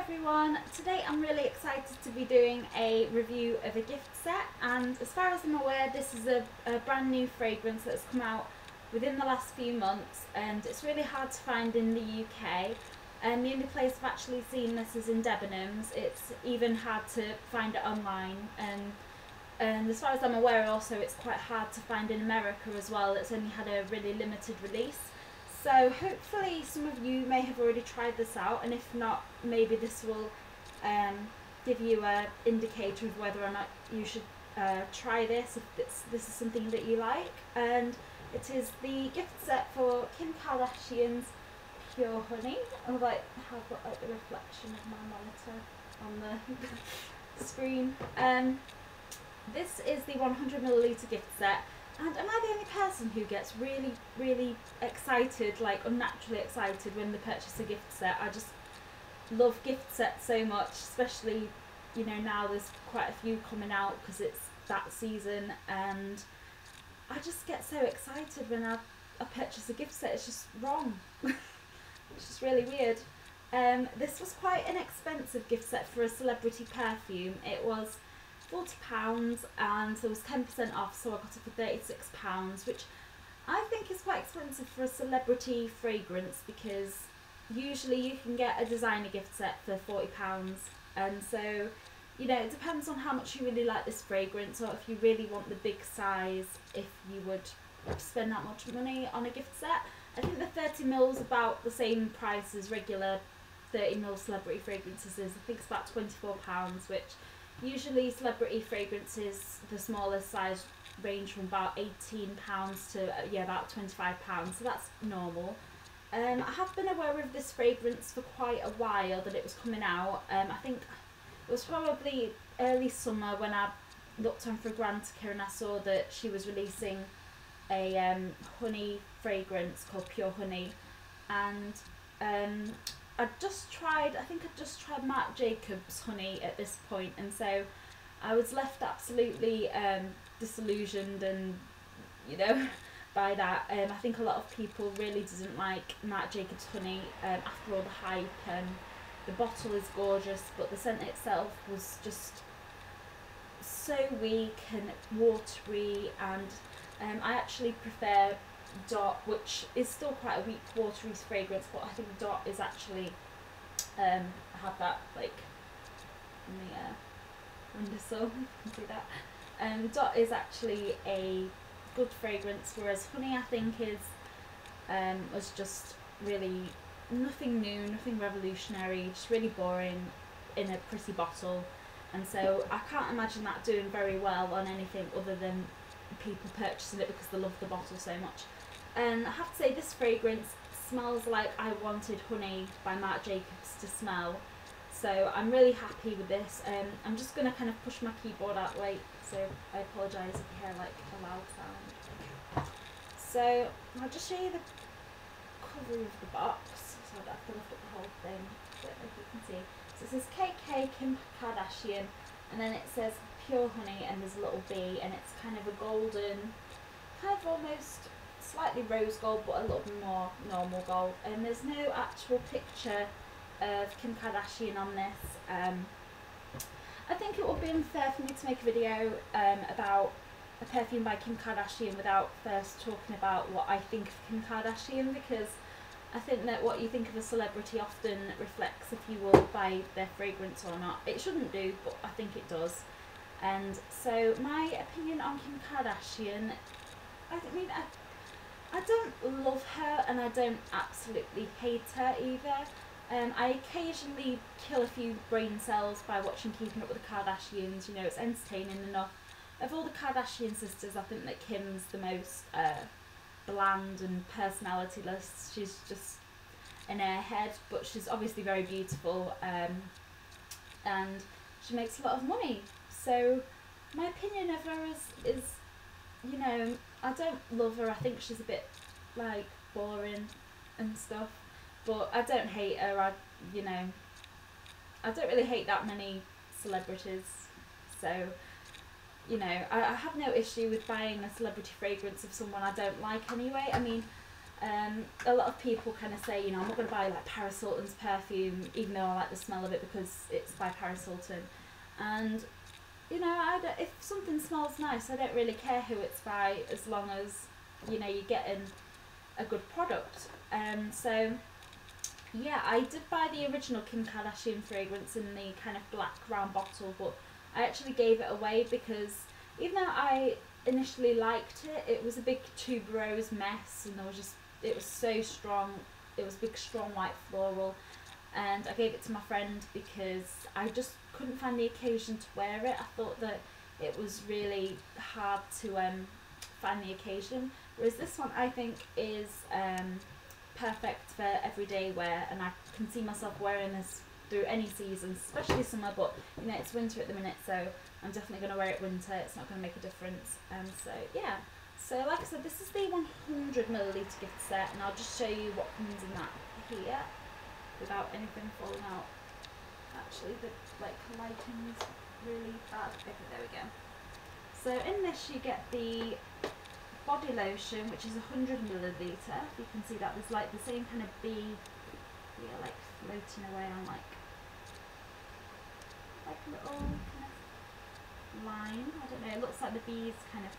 everyone, today I'm really excited to be doing a review of a gift set, and as far as I'm aware this is a brand new fragrance that's come out within the last few months, and it's really hard to find in the UK, and the only place I've actually seen this is in Debenams. It's even hard to find it online, and as far as I'm aware also it's quite hard to find in America as well. It's only had a really limited release. So hopefully some of you may have already tried this out, and if not, maybe this will give you an indicator of whether or not you should try this, if this is something that you like. And it is the gift set for Kim Kardashian's Pure Honey. I have got like the reflection of my monitor on the screen. This is the 100ml gift set. And am I the only person who gets really excited, like unnaturally excited when they purchase a gift set? I just love gift sets so much, especially, you know, now there's quite a few coming out because it's that season, and I just get so excited when I purchase a gift set. It's just wrong. It's just really weird. This was quite an expensive gift set for a celebrity perfume. It was £40, and there was 10% off, so I got it for £36, which I think is quite expensive for a celebrity fragrance, because usually you can get a designer gift set for £40, and so, you know, it depends on how much you really like this fragrance, or if you really want the big size, if you would spend that much money on a gift set. I think the 30ml is about the same price as regular 30ml celebrity fragrances is. I think it's about £24, which usually celebrity fragrances, the smallest size, range from about £18 to about £25, so that's normal. I have been aware of this fragrance for quite a while, that it was coming out. I think it was probably early summer when I looked on Fragrantica and I saw that she was releasing a honey fragrance called Pure Honey, and I think I'd just tried Marc Jacobs honey at this point, and so I was left absolutely disillusioned, and you know, by that. I think a lot of people really didn't like Marc Jacobs honey after all the hype. The bottle is gorgeous, but the scent itself was just so weak and watery, and I actually prefer Dot, which is still quite a weak watery fragrance, but I think Dot is actually, I have that like in the windowsill, you can see that. Dot is actually a good fragrance, whereas Honey I think is was just really nothing new, nothing revolutionary, just really boring in a pretty bottle, and so I can't imagine that doing very well on anything other than people purchasing it because they love the bottle so much. And I have to say, this fragrance smells like I wanted Honey by Marc Jacobs to smell, so I'm really happy with this. I'm just going to kind of push my keyboard out the way, so I apologise if you hear like a loud sound. So I'll just show you the cover of the box, so I don't have to lift up the whole thing, but if you can see. So it says KK Kim Kardashian, and then it says Pure Honey, and there's a little bee, and it's kind of a golden, kind of almost slightly rose gold, but a little bit more normal gold. And there's no actual picture of Kim Kardashian on this. I think it would be unfair for me to make a video about a perfume by Kim Kardashian without first talking about what I think of Kim Kardashian, because I think that what you think of a celebrity often reflects if you will buy their fragrance or not. It shouldn't do, but I think it does. And so my opinion on Kim Kardashian, I don't love her, and I don't absolutely hate her either. I occasionally kill a few brain cells by watching Keeping Up with the Kardashians. You know, it's entertaining enough. Of all the Kardashian sisters, I think that Kim's the most bland and personalityless. She's just an airhead, but she's obviously very beautiful, and she makes a lot of money. So my opinion of her is, you know, I don't love her. I think she's a bit like boring and stuff, but I don't hate her. I don't really hate that many celebrities, so you know, I have no issue with buying a celebrity fragrance of someone I don't like anyway. I mean, A lot of people kind of say, you know, I'm not going to buy like Paris Hilton's perfume, even though I like the smell of it because it's by Paris Hilton. And, you know, if something smells nice, I don't really care who it's by, as long as, you know, you're getting a good product. So, yeah, I did buy the original Kim Kardashian fragrance in the kind of black round bottle, but I actually gave it away because even though I initially liked it, it was a big tuberose mess, and it was so strong. It was big, strong white floral, and I gave it to my friend because I just couldn't find the occasion to wear it. I thought that it was really hard to find the occasion, whereas this one I think is perfect for everyday wear, and I can see myself wearing this through any season, especially summer, but you know, it's winter at the minute, so I'm definitely going to wear it winter. It's not going to make a difference. So yeah, so like I said, this is the 100ml gift set, and I'll just show you what comes in that here without anything falling out. Actually, the lighting is really bad. Okay, there we go. So in this you get the body lotion, which is 100ml. You can see that there's like the same kind of bee here, like floating away on like a little kind of line. I don't know, it looks like the bee's kind of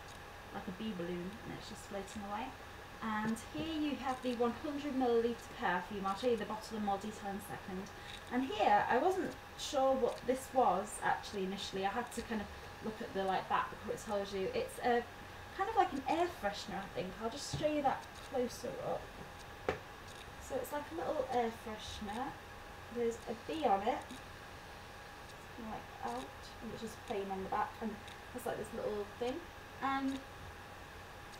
like a bee balloon, and it's just floating away. And here you have the 100ml perfume. I'll show you the bottle in more detail in a second. And here, I wasn't sure what this was actually initially. I had to kind of look at the back before it tells you. It's a kind of like an air freshener, I think. I'll just show you that closer up. So it's like a little air freshener. There's a bee on it, like out, and it's just plain on the back, and there's like this little thing. And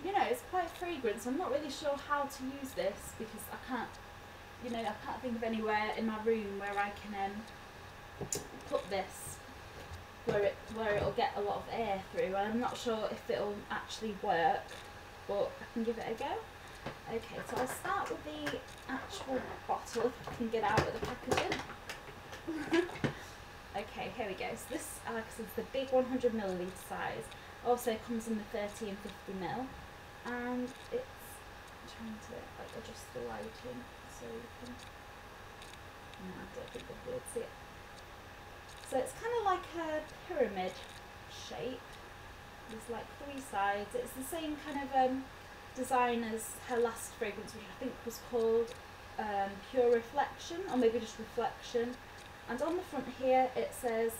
you know, it's quite fragrant, so I'm not really sure how to use this because I can't think of anywhere in my room where I can put this where it'll get a lot of air through. I'm not sure if it'll actually work, but I can give it a go. Okay, so I'll start with the actual bottle, if I can get out of the packaging. Okay, here we go. So this, like I said, is the big 100ml size. Also comes in the 30 and 50ml, and it's trying to adjust the lighting so you can. No, I don't think they'll be able to see it. So it's kind of like a pyramid shape. There's like 3 sides. It's the same kind of design as her last fragrance, which I think was called Pure Reflection, or maybe just Reflection. And on the front here it says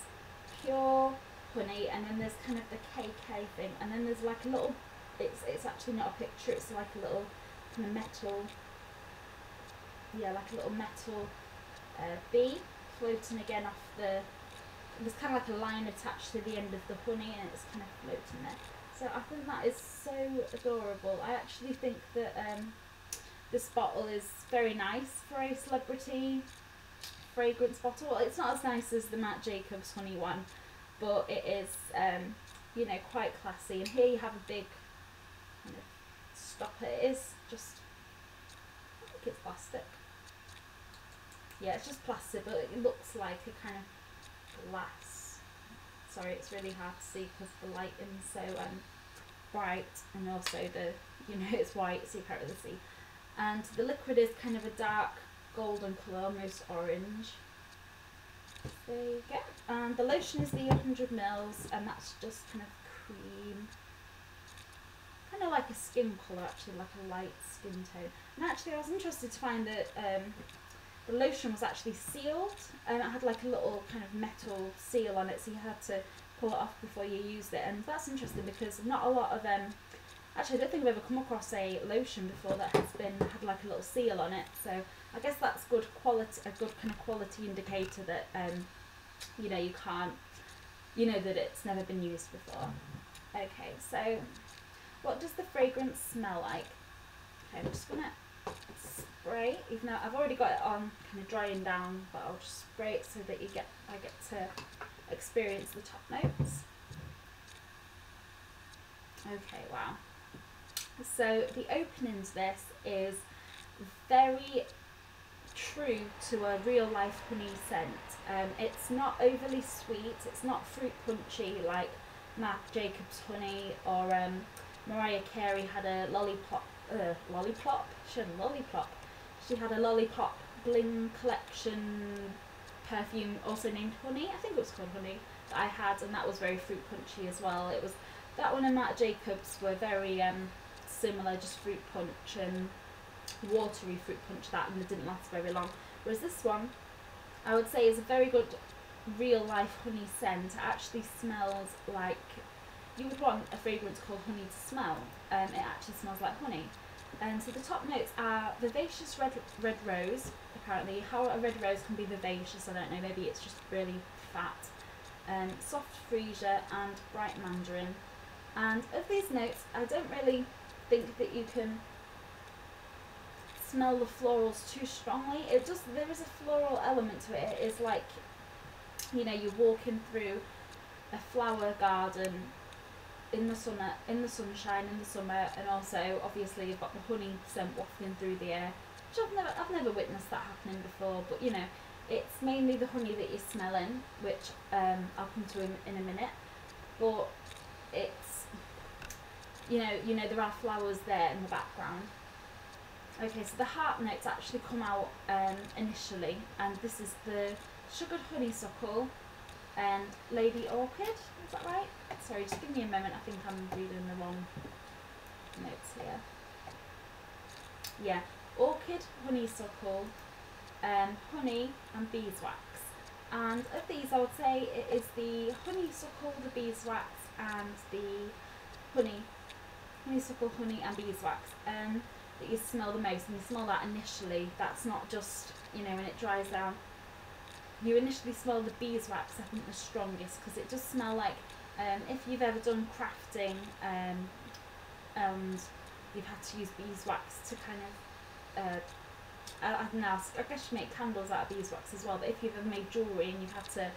Pure Honey, and then there's kind of the KK thing, and then there's like a little, it's actually not a picture, it's like a little kind of metal, yeah, like a little metal bee floating again off the, there's kind of like a line attached to the end of the honey, and it's kind of floating there. So I think that is so adorable. I actually think that this bottle is very nice for a celebrity fragrance bottle. Well, it's not as nice as the Marc Jacobs honey one, but it is, you know, quite classy. And here you have a big kind of stopper. It is just, I think it's plastic. Yeah, it's just plastic, but it looks like a kind of glass. Sorry, it's really hard to see because the lighting's so bright, and also it's white, so you can't really see. And the liquid is kind of a dark golden colour, almost orange. There you go. And the lotion is the 100ml, and that's just kind of cream, kind of like a skin colour actually, like a light skin tone. And actually I was interested to find that the lotion was actually sealed, and it had like a little kind of metal seal on it, so you had to pull it off before you used it. And that's interesting because not a lot of actually I don't think I've ever come across a lotion before that had like a little seal on it, so I guess that's good quality, a good kind of quality indicator that you know, you can't, you know, that it's never been used before. Okay, so what does the fragrance smell like? Okay, I'm just gonna spray, even though I've already got it on kind of drying down, but I'll just spray it so that I get to experience the top notes. Okay, wow. So the opening to this is very true to a real life honey scent. It's not overly sweet, it's not fruit punchy like Marc Jacobs honey, or Mariah Carey had a lollipop lollipop. She had a lollipop. She had a lollipop bling collection perfume, also named Honey. I think it was called Honey, that I had, and that was very fruit punchy as well. It was that one and Marc Jacobs were very similar, just fruit punch and watery fruit punch, that, and it didn't last very long. Whereas this one, I would say, is a very good real life honey scent. It actually smells like you would want a fragrance called Honey to smell. It actually smells like honey. And so the top notes are vivacious red rose. Apparently, how a red rose can be vivacious, I don't know. Maybe it's just really fat. Soft freesia and bright mandarin. And of these notes, I don't really think that you can smell the florals too strongly. There is a floral element to it. It is like, you know, you're walking through a flower garden in the summer, in the sunshine, in the summer, and also obviously you've got the honey scent wafting through the air, which I've never witnessed that happening before. But you know, it's mainly the honey that you're smelling, which I'll come to in a minute. But it's, you know there are flowers there in the background. Okay, so the heart notes actually come out initially, and this is the sugared honeysuckle and Lady Orchid, is that right? Sorry, just give me a moment, I think I'm reading the wrong notes here. Yeah, orchid, honeysuckle, honey and beeswax. And of these I would say it is the honeysuckle, the beeswax and the honeysuckle, honey and beeswax that you smell the most, and you smell that initially. That's not just, you know, when it dries down. You initially smell the beeswax, I think, the strongest, because it does smell like, if you've ever done crafting and you've had to use beeswax to kind of, I don't know, I guess you make candles out of beeswax as well, but if you've ever made jewellery and you've had to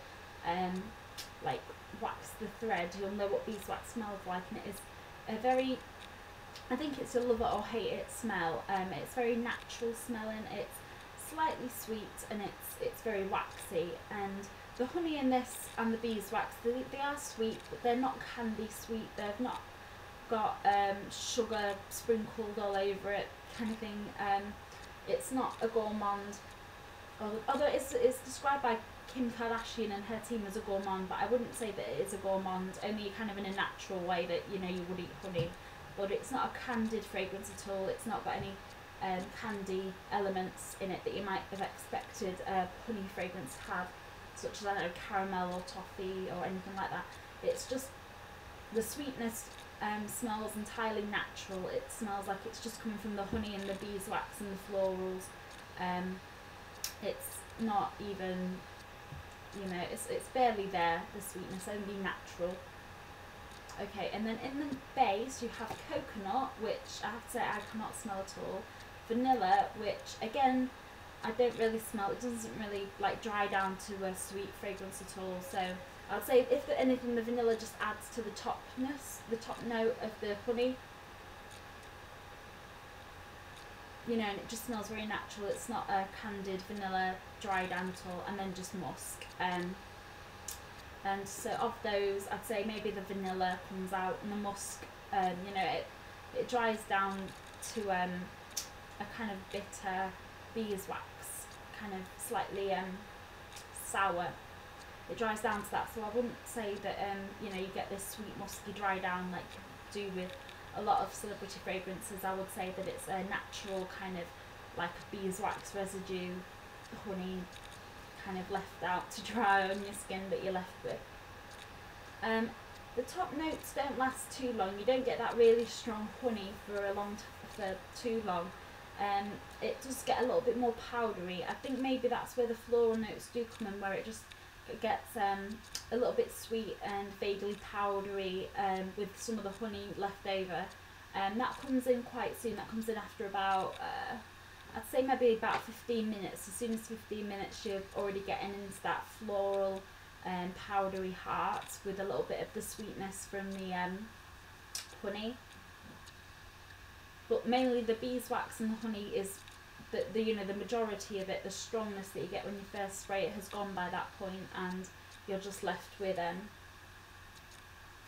like wax the thread, you'll know what beeswax smells like, and it is a very, I think it's a love it or hate it smell. It's very natural smelling, it's slightly sweet, and it's very waxy. And the honey in this and the beeswax, they are sweet, but they're not candy sweet. They've not got sugar sprinkled all over it kind of thing. It's not a gourmand, although it's described by Kim Kardashian and her team as a gourmand, but I wouldn't say that it is a gourmand, only kind of in a natural way that, you know, you would eat honey. But it's not a candied fragrance at all. It's not got any candy elements in it that you might have expected a honey fragrance to have, such as, I don't know, caramel or toffee or anything like that. It's just, the sweetness smells entirely natural. It smells like it's just coming from the honey and the beeswax and the florals. It's not even, you know, it's barely there, the sweetness, only natural. Okay, and then in the base you have coconut, which I have to say I cannot smell at all. Vanilla, which again I don't really smell. It doesn't really like dry down to a sweet fragrance at all. So I'd say if anything, the vanilla just adds to the topness, the top note of the honey. You know, and it just smells very natural. It's not a candied vanilla dry down at all. And then just musk. And so of those, I'd say maybe the vanilla comes out, and the musk, you know, it dries down to a kind of bitter beeswax, kind of slightly sour. It dries down to that, so I wouldn't say that you know, you get this sweet musky dry down like you do with a lot of celebrity fragrances. I would say that it's a natural kind of like a beeswax residue, honey kind of left out to dry on your skin that you're left with. The top notes don't last too long. You don't get that really strong honey for too long. It does get a little bit more powdery. I think maybe that's where the floral notes do come in, where it just gets a little bit sweet and vaguely powdery with some of the honey left over. That comes in quite soon. That comes in after about I'd say maybe about 15 minutes. As soon as 15 minutes, you're already getting into that floral powdery heart with a little bit of the sweetness from the honey. But mainly the beeswax and the honey is the you know, the majority of it. The strongness that you get when you first spray it has gone by that point, and you're just left with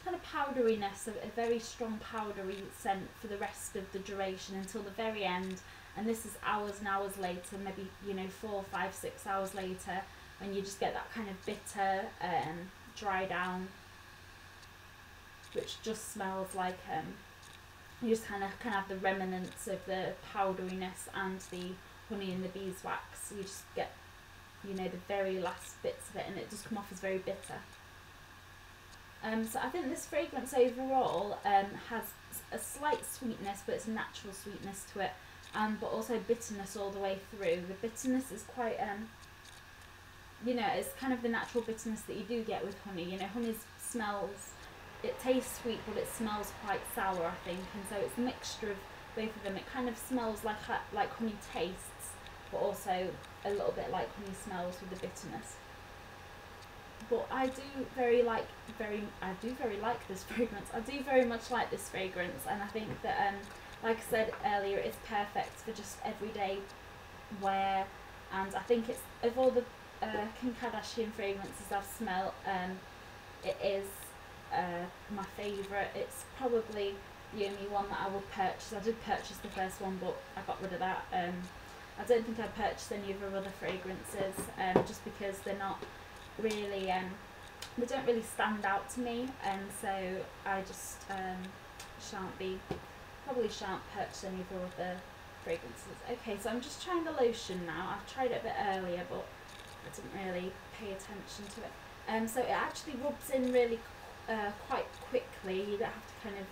kind of powderiness, a very strong powdery scent for the rest of the duration until the very end. And this is hours and hours later, maybe, you know, 4, 5, 6 hours later, when you just get that kind of bitter dry down, which just smells like you just kind of have the remnants of the powderiness and the honey and the beeswax. You just get, you know, the very last bits of it, and it does come off as very bitter. So I think this fragrance overall has a slight sweetness, but it's a natural sweetness to it, but also bitterness all the way through. The bitterness is quite, you know, it's kind of the natural bitterness that you do get with honey. You know, honey smells, it tastes sweet, but it smells quite sour, I think, and so it's a mixture of both of them. It kind of smells like honey tastes, but also a little bit like honey smells with the bitterness. But I do very like this fragrance. I do very much like this fragrance, and I think that, like I said earlier, it's perfect for just everyday wear. And I think it's, of all the Kim Kardashian fragrances I've smelled, it is my favourite. It's probably the only one that I would purchase. I did purchase the first one, but I got rid of that. I don't think I'd purchase any of her other fragrances, just because they're not really, they don't really stand out to me, and so I just probably shan't purchase any of her other fragrances. Okay, so I'm just trying the lotion now. I've tried it a bit earlier, but I didn't really pay attention to it. So it actually rubs in really quite quickly. You don't have to kind of,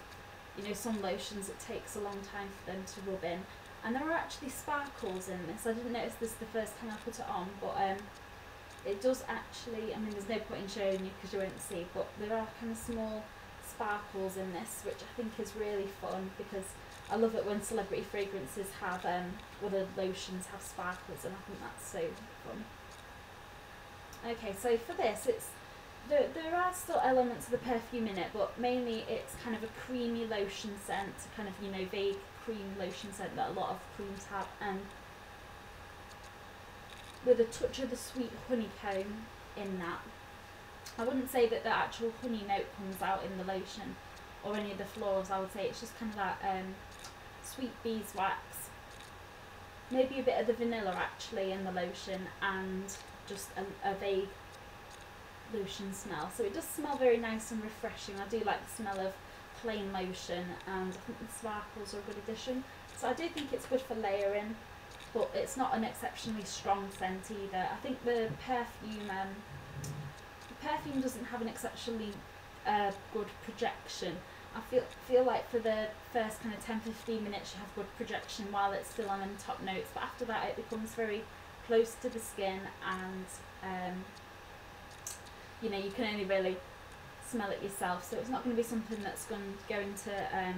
you know, some lotions it takes a long time for them to rub in. And there are actually sparkles in this. I didn't notice this the first time I put it on, but it does actually, I mean, there's no point in showing you because you won't see, but there are kind of small sparkles in this, which I think is really fun, because I love it when celebrity fragrances have, or the lotions have sparkles, and I think that's so fun. Okay, so for this, there are still elements of the perfume in it, but mainly it's kind of a creamy lotion scent, kind of, you know, vague cream lotion scent that a lot of creams have, and with a touch of the sweet honeycomb in that. I wouldn't say that the actual honey note comes out in the lotion or any of the florals. I would say it's just kind of that sweet beeswax, maybe a bit of the vanilla actually in the lotion, and just a vague lotion smell. So it does smell very nice and refreshing. I do like the smell of plain lotion, and I think the sparkles are a good addition. So I do think it's good for layering, but it's not an exceptionally strong scent either. I think the perfume doesn't have an exceptionally good projection. I feel like for the first kind of 10-15 minutes you have good projection while it's still on them top notes, but after that it becomes very close to the skin, and you know, you can only really smell it yourself, so it's not going to be something that's going to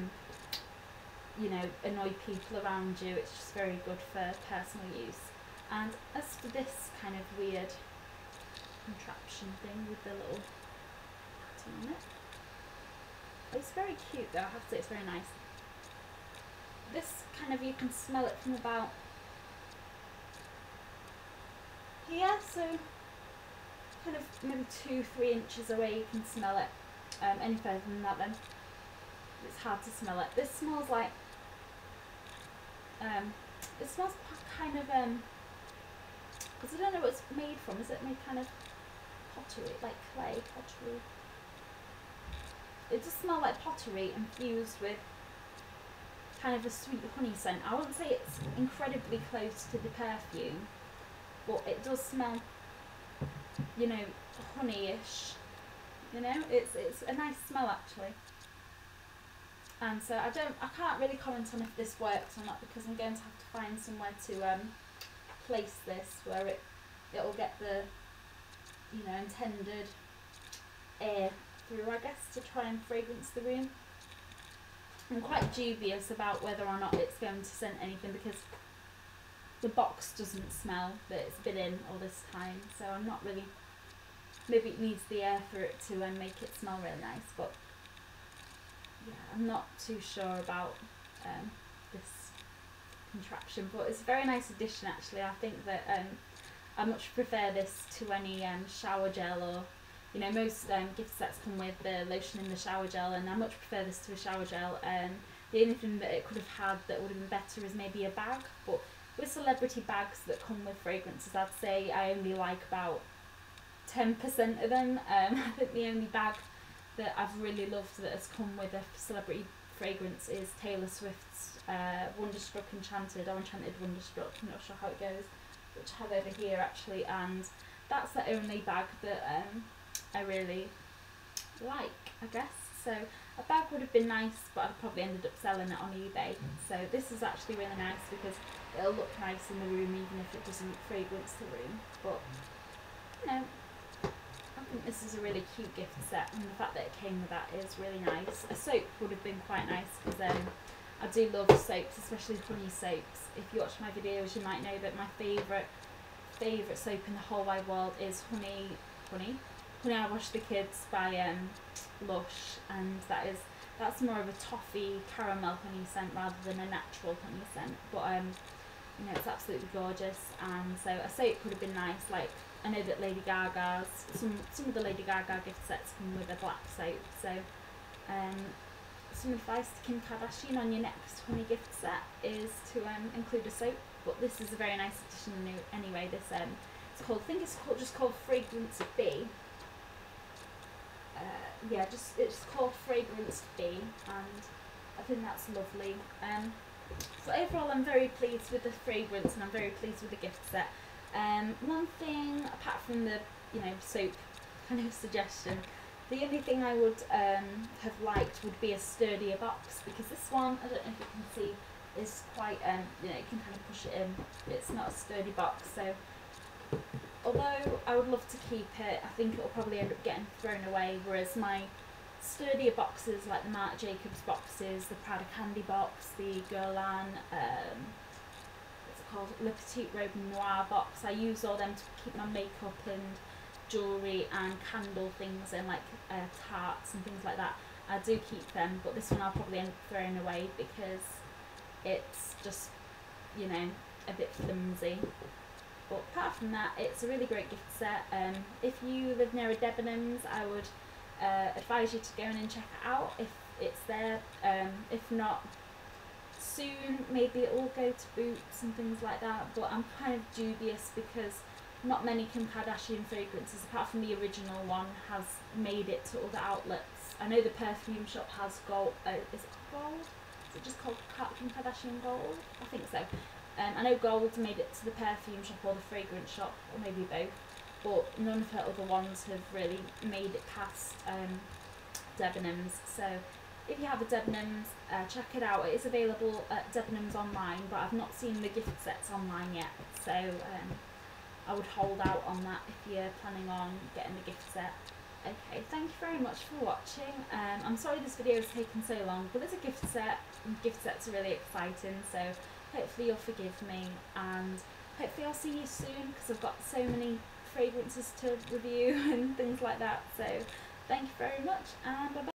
you know, annoy people around you. It's just very good for personal use. And as for this kind of weird contraption thing with the little pattern on it, it's very cute though, I have to say, it's very nice. This kind of, you can smell it from about here, so kind of maybe 2-3 inches away you can smell it. Any further than that then it's hard to smell it. This smells like, it smells kind of, because I don't know what it's made from. Is it made kind of pottery, like clay pottery? It does smell like pottery infused with kind of a sweet honey scent. I wouldn't say it's incredibly close to the perfume, but it does smell, you know, honeyish. You know, it's a nice smell actually. And so I can't really comment on if this works or not, because I'm going to have to find somewhere to place this where it'll get the, you know, intended air through, I guess, to try and fragrance the room. I'm quite dubious about whether or not it's going to scent anything, because the box doesn't smell that it's been in all this time, so I'm not really, maybe it needs the air for it to make it smell really nice, but yeah, I'm not too sure about this contraption, but it's a very nice addition actually. I think that I much prefer this to any shower gel or you know, most gift sets come with the lotion and the shower gel, and I much prefer this to a shower gel. The only thing that it could have had that would have been better is maybe a bag, but with celebrity bags that come with fragrances, I'd say I only like about 10% of them. I think the only bag that I've really loved that has come with a celebrity fragrance is Taylor Swift's Wonderstruck Enchanted, or Enchanted Wonderstruck, I'm not sure how it goes, which I have over here actually, and that's the only bag that I really like, I guess. So a bag would have been nice, but I'd probably ended up selling it on eBay. So this is actually really nice because it'll look nice in the room even if it doesn't fragrance the room. But, you know, I think this is a really cute gift set, and the fact that it came with that is really nice. A soap would have been quite nice because I do love soaps, especially honey soaps. If you watch my videos, you might know that my favourite soap in the whole wide world is Honey I Wash the Kids by Lush, and that's more of a toffee caramel honey scent rather than a natural honey scent. But you know, it's absolutely gorgeous, and so a soap would have been nice. Like, I know that Lady Gaga's, some of the Lady Gaga gift sets come with a black soap, so some advice to Kim Kardashian on your next honey gift set is to include a soap. But this is a very nice addition anyway. This it's called, I think it's just called Fragrance Bee. Yeah, it's called Fragrance Bee, and I think that's lovely. So overall, I'm very pleased with the fragrance, and I'm very pleased with the gift set. One thing, apart from the, you know, soap kind of suggestion, the only thing I would have liked would be a sturdier box, because this one, I don't know if you can see, is quite, you know, you can kind of push it in. It's not a sturdy box, so although I would love to keep it, I think it will probably end up getting thrown away, whereas my sturdier boxes, like the Marc Jacobs boxes, the Prada Candy box, the Guerlain, what's it called, Le Petit Robe Noir box, I use all them to keep my makeup and jewellery and candle things in, like tarts and things like that. I do keep them, but this one I'll probably end up throwing away because it's just, you know, a bit flimsy. But apart from that, it's a really great gift set. If you live near a Debenams, I would advise you to go in and check it out if it's there. If not, soon maybe it will go to Boots and things like that, but I'm kind of dubious because not many Kim Kardashian fragrances, apart from the original one, has made it to other outlets. I know the perfume shop has gold. Is it gold? Is it just called Kim Kardashian Gold? I think so. I know Gold made it to the perfume shop or the fragrance shop, or maybe both, but none of her other ones have really made it past Debenams. So if you have a Debenams, check it out. It is available at Debenams online, but I've not seen the gift sets online yet, so I would hold out on that if you're planning on getting the gift set. Okay, thank you very much for watching. I'm sorry this video has taken so long, but it's a gift set, and gift sets are really exciting, so hopefully you'll forgive me, and hopefully I'll see you soon because I've got so many fragrances to review and things like that. So thank you very much, and bye bye.